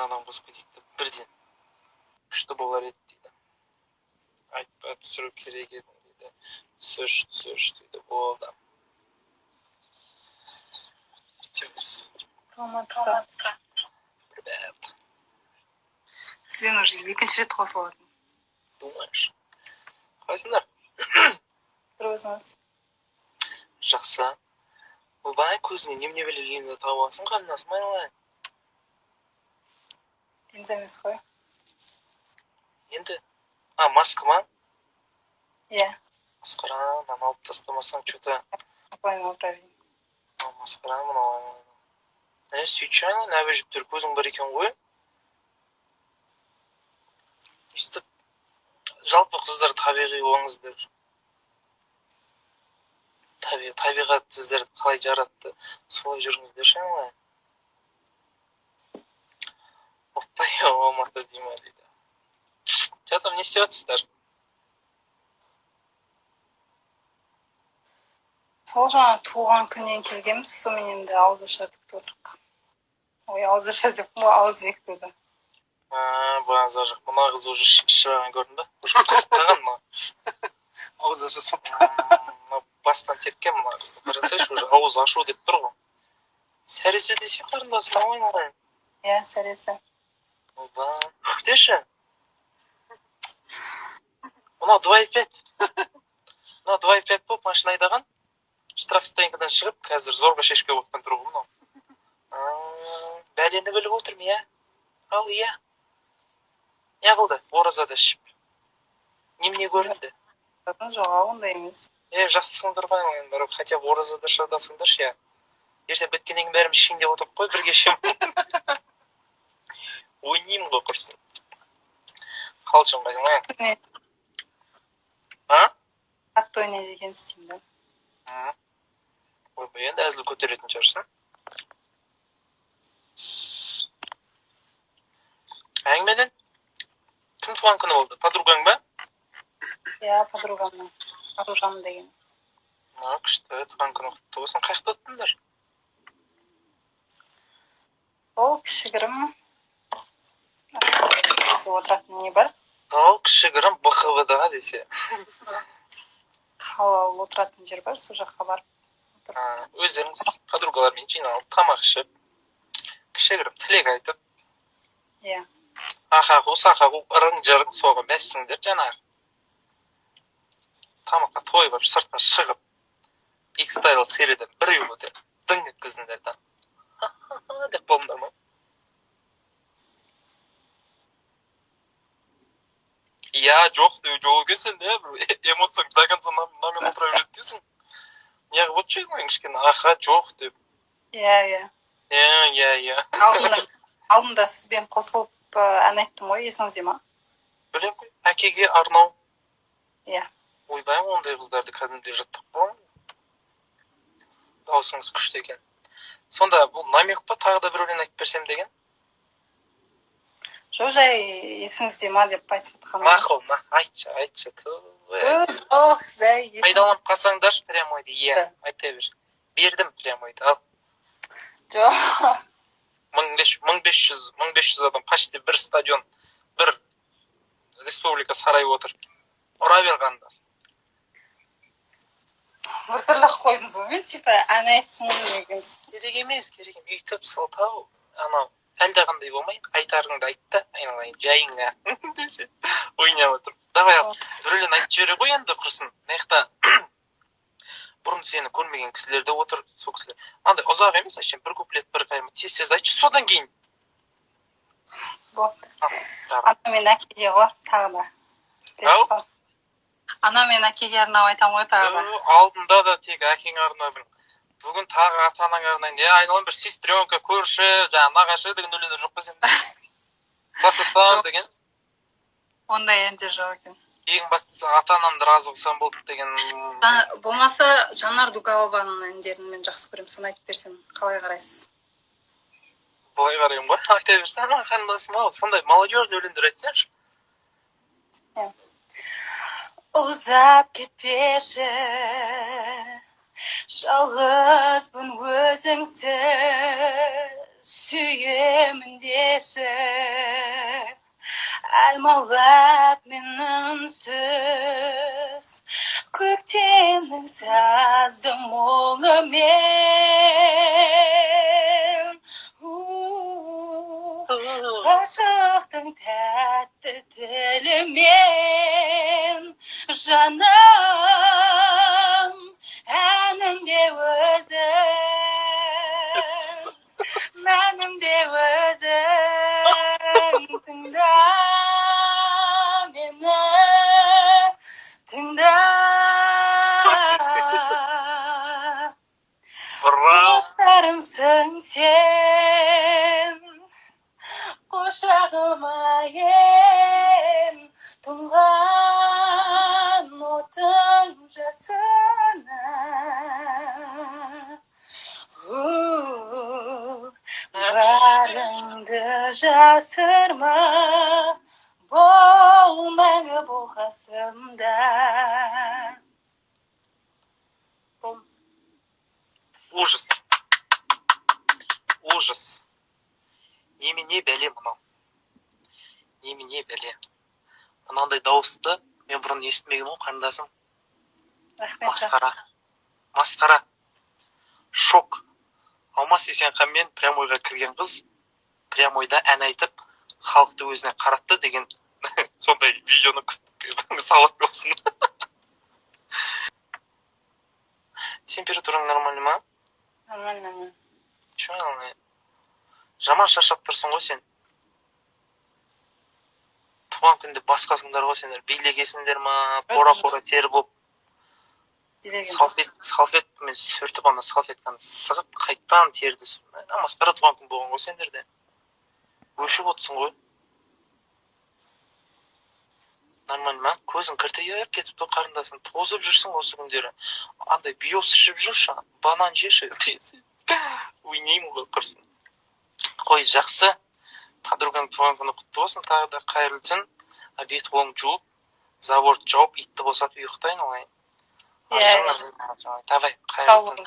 адам қосып кетейік деп бірден күшті болар еді дейді. Айтпа түсіру керек едің дейді. Түсірші дейді. Болды. Кетеміз. Саламатсыздар. Привет. Сізбен уже екінші рет қосылатын. Думаешь? Қалайсыңдар? Бір өзіңіз. Жақсы. Ойбай, көзіңе немене біле линза тауып алсың, қарындасым айналайын. Линза емес қой. Енді? Маска ма? Иә. Масқара, мынаны алып тастамасаң, что-то... Апайын правильно. Масқара, мынау. Сөйтші, нәбі жіптер көзің бар екен ғой. Өстіп, жалпы қыздар табиғи болыңыздар. Табиғат сіздерді қалай жаратты, солай жүріңіздер шаңылай. Оппай, Алматы дейма дейді. Там не істеватсыздар? Сол жаңа туған күннен келгенбіз, сонымен енді ауызашар күтіп отырық. Ой, ауызашар деп, ауыз бекітуді. Бағанзар жақ, мұна қыз уже шыраған көрдің ба? Уже қысқаған ма? Ауызашы сап. Бастан тепкен мұна қызды. Қарасайшы, уже ауыз ашу деп тұр ғой. Сәресі десе қарындасым айналайын. Иә, сәресі. Оба, күтеші. Мұна 2,5. Мұна 2,5 болып машина айдаған. Штраф стоянкадан шығып, қазір зорға шешпей отқан тұрғы мұнау. Бәлені біліп отырмын, иә? Ал, иә. Не қылды? Оразада ішіп. Немене көрінді? Жоға, ондай емес. Жасысыңдар ғой, енді, хотя бы оразада шыдасыңдаршы, иә. Ертең біткеннен бәрім ішейін деп отырып қой, бірге ішем. Ойнайым ғой құрсын. Қалшын қайың, Қатты ойнай деген істеймді. Ойбай, енді әзіл көтеретін шығарсың. Әңгімеден? Кім туған күні болды? Подругаң ба? Иә, подругамның. Аружан деген. Күшті, туған күні құтты болсын. Қайықты өттіңдер? Ол кішігірім. Өзі отыратын не бар? Ол кішігірім БХВ-да десе. Халал отыратын жер бар, сол жаққа барып. Өздеріңіз подругалармен жиналып, тамақ ішіп, кішігірім тілек айтып. Иә. Ақағу, сақағу, ырың-жырың соға бәссіңдер жаңағы. Тамаққа тойып ап, сыртқа шығып, X-Style середен бір үй өте, дың еткіздіңдер да. Деп болыңдар ма? Я, жоқ екенсен, не, эмоцияң до конца намен отыра береткесің. Неғып өтші ең кішкені, аха, жоқ деп. Иә. Алдында сізбен қосылып ән айттым ғой, есіңізде ма? Білем ғой, әкеге арнау. Иә. Ойбай, ондай қыздарды кәдімде жаттық болған. Даусыңыз күшті екен. Сонда бұл намек па, тағы да бір өлең айтып берсем деген? Жоқ, жай есіңізде ма деп айтып отқаным. Мақұл, айтшы. Жоқ, жай есіңізде. Пайдаланып қалсаңдаршы прямойды, иә, айта бер. Бердім прямойды, ал. Жоқ. 1500 адам, почти бір стадион, бір республика сарай отыр. Ұра бер қандас. Бір түрлі қойдыңыз ғой, мен типа ән айтсын дегенсіз. Керек емес. Үйтіп сылтау, анау, әлде қандай болмай, айтарыңды айтты, айналайын, жайыңа. Десе, ойнап отыр. Давай ал, бір өлең айтып жібере ғой енді құрсын. Наяқта бұрын сені көрмеген кісілер де отыр, сол кісілер. Андай ұзақ емес, әшен бір куплет, бір қайма, тез айтшы, содан кейін. Болды. Ана мен әкеге ғой, тағы да. Ана мен әкеге арнап айтам ғой, тағы да. Алдында да тек әкең арнадың. Бүгін тағы ата-анаң арнайын. Айналайын бір сестренка, көрші, жаңа нағашы деген өлеңдер жоқ па сенде? Класстастар деген. Ондай әндер жоқ екен. Ең бастысы ата-анамды разы қылсам болды деген. Болмаса Жанар Дугалованың әндерін мен жақсы көрем, соны айтып берсем, қалай қарайсыз? Былай қарайым ғой, айта берсем, қарындасым ау, сондай молодежный өлеңдер айтсаңшы. Ұзап кетпеші, жалғызбын өзіңсіз, сүйемін деші. аймалап мен үнсіз көктемнің сазды мұңымен ғашықтың тәтті тілімен жаным әнімде өзің мәнімде өзің тыңда мені тыңда құштарымсың сен құшағыма ен тұнған отың жасына барыңды жасырма бол мәңгі бұл қасымда. Ужас. Ужас. Немене бәле мынау. Немене бәле. Мынандай дауысты мен бұрын естімеген ғой, қарындасым. Рахмет. Масқара. Масқара. Шок. Алмас Есенханмен прямойға кірген қыз прямойда ән айтып, халықты өзіне қаратты деген сондай видеоны күтіп салып болсын. Температураң нормально ма? Нормально. Чё нормально? Жаман шаршап тұрсың ғой сен. Туған күнде басқасыңдар ғой сендер. Билегесіңдер ма? Пора-пора тер болып. Салфетмен сүртіп, ана салфетканы сығып, қайттан терді сүртіп. Масқара туған күн болған ғой сендерде. Өшіп отырсың ғой. Нормально ма? Көзің кіртейіп кетіпті қарындасың. Тозып жүрсің осы күндері. Андай биос ішіп жүрші, банан жеші. Ойнеймін ғой құрсын. Қой, жақсы. Подругаң туған күні құтты болсын, тағы да қайырлы түн. Бет қолың жуып, забор жауып, итті босатып ұйықтайын олай. Давай, қайырлы түн.